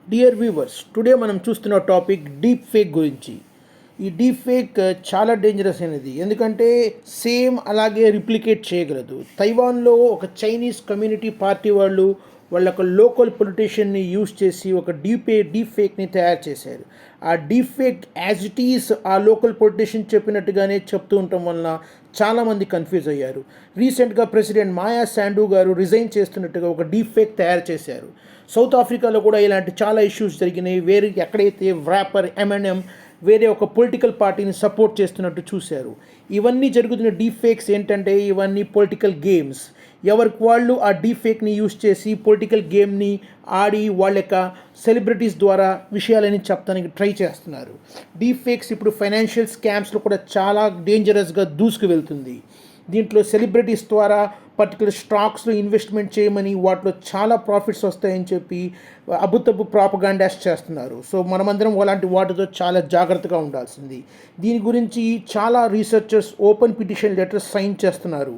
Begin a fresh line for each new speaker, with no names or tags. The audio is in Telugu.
డియర్ వ్యూవర్స్, టుడే మనం చూస్తున్న టాపిక్ డీప్ ఫేక్ గురించి. ఈ డీప్ ఫేక్ చాలా డేంజరస్ అయినది, ఎందుకంటే సేమ్ అలాగే రిప్లికేట్ చేయగలదు. తైవాన్లో ఒక చైనీస్ కమ్యూనిటీ పార్టీ వాళ్ళు వాళ్ళ ఒక లోకల్ పొలిటీషియన్ని యూజ్ చేసి ఒక డీప్ ఫేక్ని తయారు చేశారు. ఆ deep fake as it is ఆ లోకల్ పొలిటీషియన్ చెప్పినట్టుగానే చెప్తూ ఉండటం వలన చాలామంది కన్ఫ్యూజ్ అయ్యారు. రీసెంట్గా ప్రెసిడెంట్ మాయా శాండు గారు రిజైన్ చేస్తున్నట్టుగా ఒక డీప్ ఫేక్ తయారు చేశారు. సౌత్ ఆఫ్రికాలో కూడా ఇలాంటి చాలా ఇష్యూస్ జరిగినాయి. వేరే ఎక్కడైతే వ్రాపర్ ఎంఎన్ఎం వేరే ఒక పొలిటికల్ పార్టీని సపోర్ట్ చేస్తున్నట్టు చూశారు. ఇవన్నీ జరుగుతున్న డీప్ ఫేక్స్ ఏంటంటే ఇవన్నీ పొలిటికల్ గేమ్స్. ఎవరికి వాళ్ళు ఆ డీప్ ఫేక్ని యూజ్ చేసి పొలిటికల్ గేమ్ని ఆడి వాళ్ళ యొక్క సెలబ్రిటీస్ ద్వారా విషయాలని చెప్పడానికి ట్రై చేస్తున్నారు. డీప్ ఫేక్స్ ఇప్పుడు ఫైనాన్షియల్ స్కామ్స్లో కూడా చాలా డేంజరస్గా దూసుకు వెళ్తుంది. దీంట్లో సెలబ్రిటీస్ ద్వారా పర్టికులర్ స్టాక్స్లో ఇన్వెస్ట్మెంట్ చేయమని వాటిలో చాలా ప్రాఫిట్స్ వస్తాయని చెప్పి అబుతబ్బు ప్రాపగాండాస్ చేస్తున్నారు. సో మనమందరం అలాంటి వాటితో చాలా జాగ్రత్తగా ఉండాల్సింది. దీని గురించి చాలా researchers open petition letters sign చేస్తున్నారు.